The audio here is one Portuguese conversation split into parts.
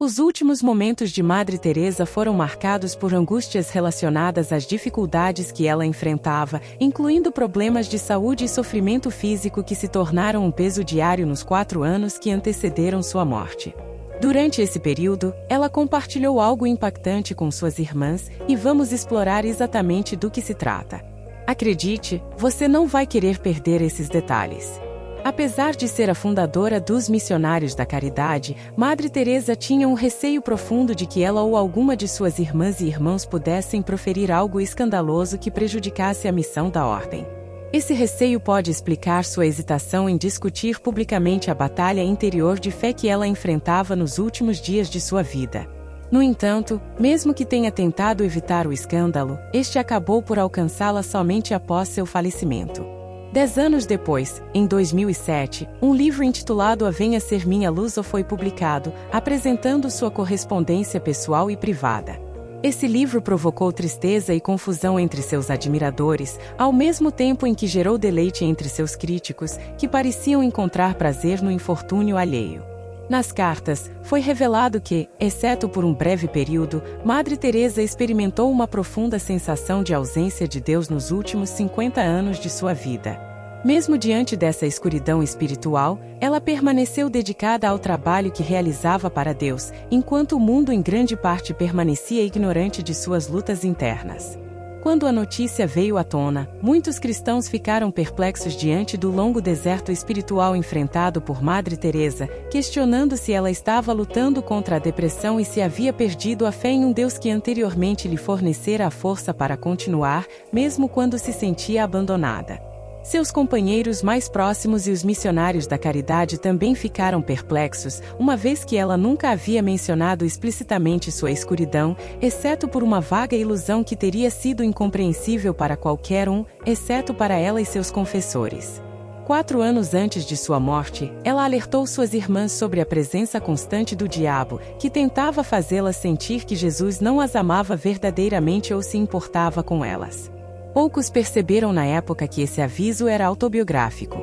Os últimos momentos de Madre Teresa foram marcados por angústias relacionadas às dificuldades que ela enfrentava, incluindo problemas de saúde e sofrimento físico que se tornaram um peso diário nos 4 anos que antecederam sua morte. Durante esse período, ela compartilhou algo impactante com suas irmãs, e vamos explorar exatamente do que se trata. Acredite, você não vai querer perder esses detalhes. Apesar de ser a fundadora dos Missionários da Caridade, Madre Teresa tinha um receio profundo de que ela ou alguma de suas irmãs e irmãos pudessem proferir algo escandaloso que prejudicasse a missão da ordem. Esse receio pode explicar sua hesitação em discutir publicamente a batalha interior de fé que ela enfrentava nos últimos dias de sua vida. No entanto, mesmo que tenha tentado evitar o escândalo, este acabou por alcançá-la somente após seu falecimento. 10 anos depois, em 2007, um livro intitulado A Venha Ser Minha Luz foi publicado, apresentando sua correspondência pessoal e privada. Esse livro provocou tristeza e confusão entre seus admiradores, ao mesmo tempo em que gerou deleite entre seus críticos, que pareciam encontrar prazer no infortúnio alheio. Nas cartas, foi revelado que, exceto por um breve período, Madre Teresa experimentou uma profunda sensação de ausência de Deus nos últimos 50 anos de sua vida. Mesmo diante dessa escuridão espiritual, ela permaneceu dedicada ao trabalho que realizava para Deus, enquanto o mundo em grande parte permanecia ignorante de suas lutas internas. Quando a notícia veio à tona, muitos cristãos ficaram perplexos diante do longo deserto espiritual enfrentado por Madre Teresa, questionando se ela estava lutando contra a depressão e se havia perdido a fé em um Deus que anteriormente lhe fornecera a força para continuar, mesmo quando se sentia abandonada. Seus companheiros mais próximos e os missionários da caridade também ficaram perplexos, uma vez que ela nunca havia mencionado explicitamente sua escuridão, exceto por uma vaga ilusão que teria sido incompreensível para qualquer um, exceto para ela e seus confessores. 4 anos antes de sua morte, ela alertou suas irmãs sobre a presença constante do diabo, que tentava fazê-las sentir que Jesus não as amava verdadeiramente ou se importava com elas. Poucos perceberam na época que esse aviso era autobiográfico.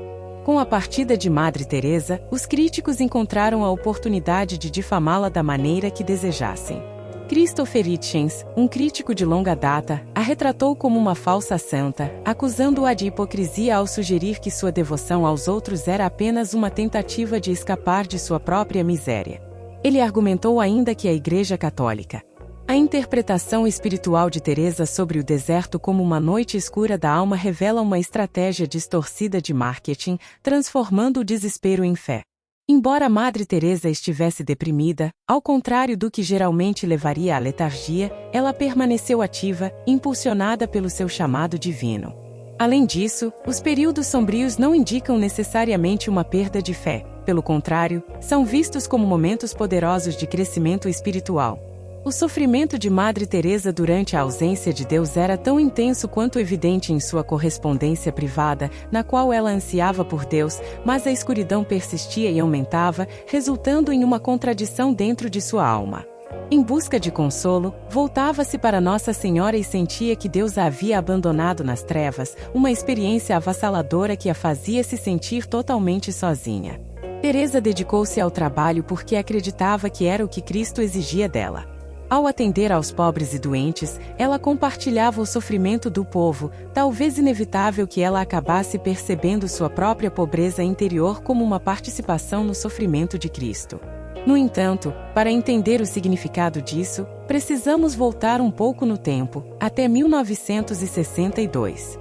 Com a partida de Madre Teresa, os críticos encontraram a oportunidade de difamá-la da maneira que desejassem. Christopher Hitchens, um crítico de longa data, a retratou como uma falsa santa, acusando-a de hipocrisia ao sugerir que sua devoção aos outros era apenas uma tentativa de escapar de sua própria miséria. Ele argumentou ainda que a Igreja Católica, a interpretação espiritual de Teresa sobre o deserto como uma noite escura da alma revela uma estratégia distorcida de marketing, transformando o desespero em fé. Embora Madre Teresa estivesse deprimida, ao contrário do que geralmente levaria à letargia, ela permaneceu ativa, impulsionada pelo seu chamado divino. Além disso, os períodos sombrios não indicam necessariamente uma perda de fé, pelo contrário, são vistos como momentos poderosos de crescimento espiritual. O sofrimento de Madre Teresa durante a ausência de Deus era tão intenso quanto evidente em sua correspondência privada, na qual ela ansiava por Deus, mas a escuridão persistia e aumentava, resultando em uma contradição dentro de sua alma. Em busca de consolo, voltava-se para Nossa Senhora e sentia que Deus a havia abandonado nas trevas, uma experiência avassaladora que a fazia se sentir totalmente sozinha. Teresa dedicou-se ao trabalho porque acreditava que era o que Cristo exigia dela. Ao atender aos pobres e doentes, ela compartilhava o sofrimento do povo, talvez inevitável que ela acabasse percebendo sua própria pobreza interior como uma participação no sofrimento de Cristo. No entanto, para entender o significado disso, precisamos voltar um pouco no tempo, até 1962.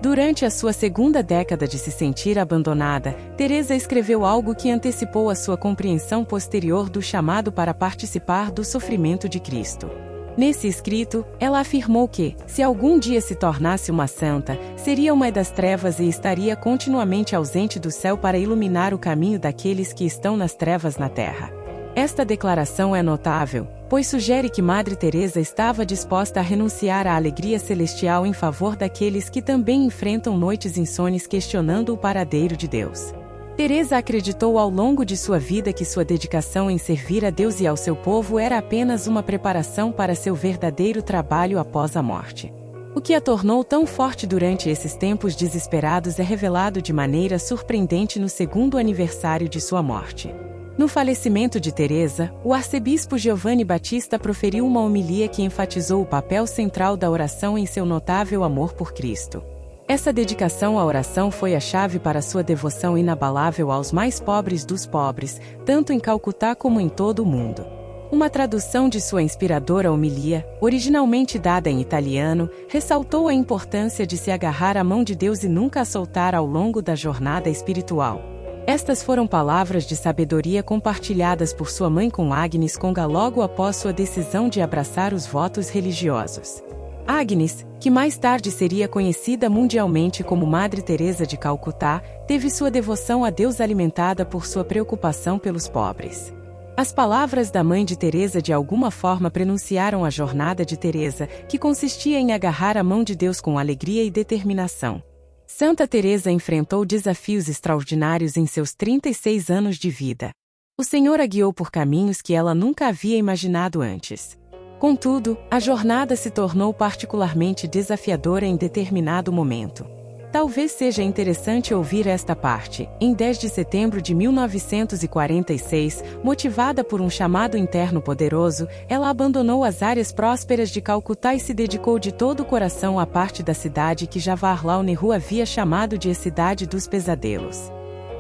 Durante a sua segunda década de se sentir abandonada, Teresa escreveu algo que antecipou a sua compreensão posterior do chamado para participar do sofrimento de Cristo. Nesse escrito, ela afirmou que, se algum dia se tornasse uma santa, seria uma das trevas e estaria continuamente ausente do céu para iluminar o caminho daqueles que estão nas trevas na terra. Esta declaração é notável, pois sugere que Madre Teresa estava disposta a renunciar à alegria celestial em favor daqueles que também enfrentam noites insones questionando o paradeiro de Deus. Teresa acreditou ao longo de sua vida que sua dedicação em servir a Deus e ao seu povo era apenas uma preparação para seu verdadeiro trabalho após a morte. O que a tornou tão forte durante esses tempos desesperados é revelado de maneira surpreendente no segundo aniversário de sua morte. No falecimento de Teresa, o arcebispo Giovanni Battista proferiu uma homilia que enfatizou o papel central da oração em seu notável amor por Cristo. Essa dedicação à oração foi a chave para sua devoção inabalável aos mais pobres dos pobres, tanto em Calcutá como em todo o mundo. Uma tradução de sua inspiradora homilia, originalmente dada em italiano, ressaltou a importância de se agarrar à mão de Deus e nunca a soltar ao longo da jornada espiritual. Estas foram palavras de sabedoria compartilhadas por sua mãe com Agnes Conga logo após sua decisão de abraçar os votos religiosos. Agnes, que mais tarde seria conhecida mundialmente como Madre Teresa de Calcutá, teve sua devoção a Deus alimentada por sua preocupação pelos pobres. As palavras da mãe de Teresa de alguma forma prenunciaram a jornada de Teresa, que consistia em agarrar a mão de Deus com alegria e determinação. Santa Teresa enfrentou desafios extraordinários em seus 36 anos de vida. O Senhor a guiou por caminhos que ela nunca havia imaginado antes. Contudo, a jornada se tornou particularmente desafiadora em determinado momento. Talvez seja interessante ouvir esta parte. Em 10 de setembro de 1946, motivada por um chamado interno poderoso, ela abandonou as áreas prósperas de Calcutá e se dedicou de todo o coração à parte da cidade que Jawaharlal Nehru havia chamado de a Cidade dos Pesadelos.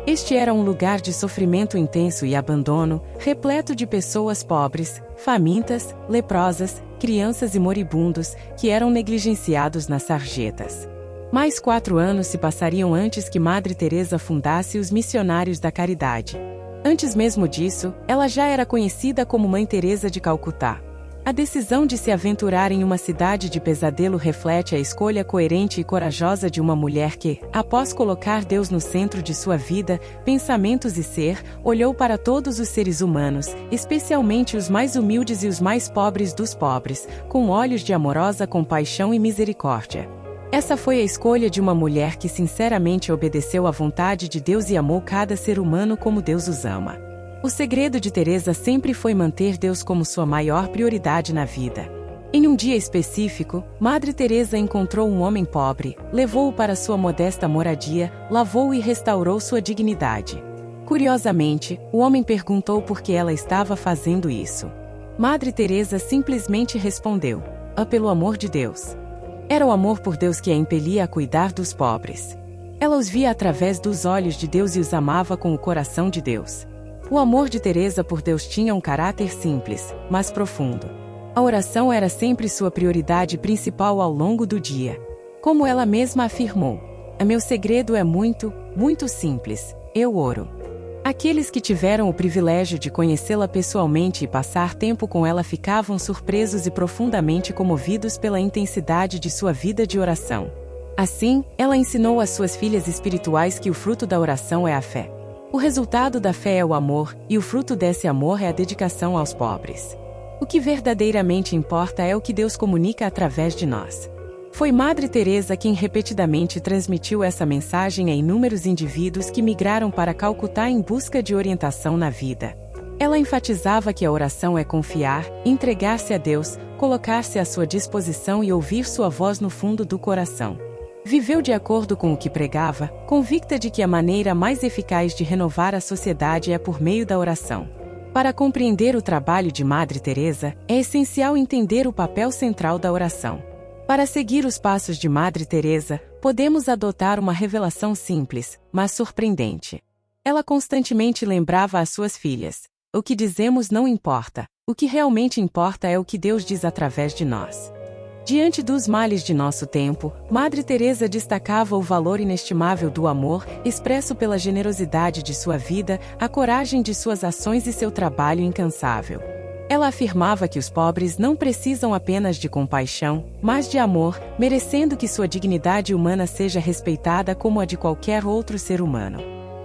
Este era um lugar de sofrimento intenso e abandono, repleto de pessoas pobres, famintas, leprosas, crianças e moribundos, que eram negligenciados nas sarjetas. Mais 4 anos se passariam antes que Madre Teresa fundasse os Missionários da Caridade. Antes mesmo disso, ela já era conhecida como Mãe Teresa de Calcutá. A decisão de se aventurar em uma cidade de pesadelo reflete a escolha coerente e corajosa de uma mulher que, após colocar Deus no centro de sua vida, pensamentos e ser, olhou para todos os seres humanos, especialmente os mais humildes e os mais pobres dos pobres, com olhos de amorosa compaixão e misericórdia. Essa foi a escolha de uma mulher que sinceramente obedeceu à vontade de Deus e amou cada ser humano como Deus os ama. O segredo de Teresa sempre foi manter Deus como sua maior prioridade na vida. Em um dia específico, Madre Teresa encontrou um homem pobre, levou-o para sua modesta moradia, lavou-o e restaurou sua dignidade. Curiosamente, o homem perguntou por que ela estava fazendo isso. Madre Teresa simplesmente respondeu: pelo amor de Deus. Era o amor por Deus que a impelia a cuidar dos pobres. Ela os via através dos olhos de Deus e os amava com o coração de Deus. O amor de Teresa por Deus tinha um caráter simples, mas profundo. A oração era sempre sua prioridade principal ao longo do dia. Como ela mesma afirmou: meu segredo é muito, muito simples, eu oro. Aqueles que tiveram o privilégio de conhecê-la pessoalmente e passar tempo com ela ficavam surpresos e profundamente comovidos pela intensidade de sua vida de oração. Assim, ela ensinou às suas filhas espirituais que o fruto da oração é a fé. O resultado da fé é o amor, e o fruto desse amor é a dedicação aos pobres. O que verdadeiramente importa é o que Deus comunica através de nós. Foi Madre Teresa quem repetidamente transmitiu essa mensagem a inúmeros indivíduos que migraram para Calcutá em busca de orientação na vida. Ela enfatizava que a oração é confiar, entregar-se a Deus, colocar-se à sua disposição e ouvir sua voz no fundo do coração. Viveu de acordo com o que pregava, convicta de que a maneira mais eficaz de renovar a sociedade é por meio da oração. Para compreender o trabalho de Madre Teresa, é essencial entender o papel central da oração. Para seguir os passos de Madre Teresa, podemos adotar uma revelação simples, mas surpreendente. Ela constantemente lembrava às suas filhas: o que dizemos não importa, o que realmente importa é o que Deus diz através de nós. Diante dos males de nosso tempo, Madre Teresa destacava o valor inestimável do amor, expresso pela generosidade de sua vida, a coragem de suas ações e seu trabalho incansável. Ela afirmava que os pobres não precisam apenas de compaixão, mas de amor, merecendo que sua dignidade humana seja respeitada como a de qualquer outro ser humano.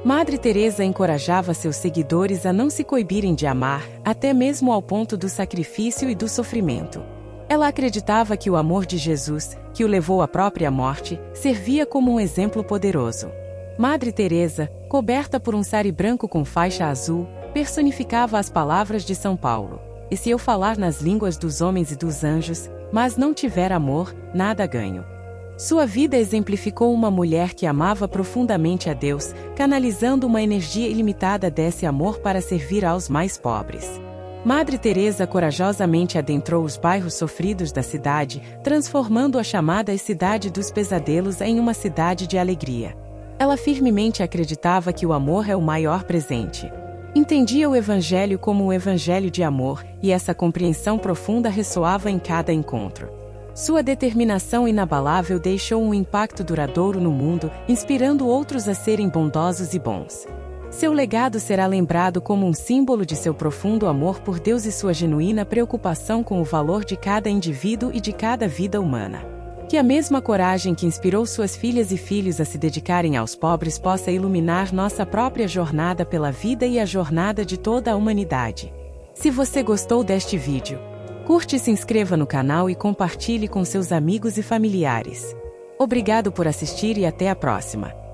Madre Teresa encorajava seus seguidores a não se coibirem de amar, até mesmo ao ponto do sacrifício e do sofrimento. Ela acreditava que o amor de Jesus, que o levou à própria morte, servia como um exemplo poderoso. Madre Teresa, coberta por um sari branco com faixa azul, personificava as palavras de São Paulo: e se eu falar nas línguas dos homens e dos anjos, mas não tiver amor, nada ganho. Sua vida exemplificou uma mulher que amava profundamente a Deus, canalizando uma energia ilimitada desse amor para servir aos mais pobres. Madre Teresa corajosamente adentrou os bairros sofridos da cidade, transformando a chamada cidade dos pesadelos em uma cidade de alegria. Ela firmemente acreditava que o amor é o maior presente. Entendia o Evangelho como um evangelho de amor, e essa compreensão profunda ressoava em cada encontro. Sua determinação inabalável deixou um impacto duradouro no mundo, inspirando outros a serem bondosos e bons. Seu legado será lembrado como um símbolo de seu profundo amor por Deus e sua genuína preocupação com o valor de cada indivíduo e de cada vida humana. Que a mesma coragem que inspirou suas filhas e filhos a se dedicarem aos pobres possa iluminar nossa própria jornada pela vida e a jornada de toda a humanidade. Se você gostou deste vídeo, curte e se inscreva no canal e compartilhe com seus amigos e familiares. Obrigado por assistir e até a próxima.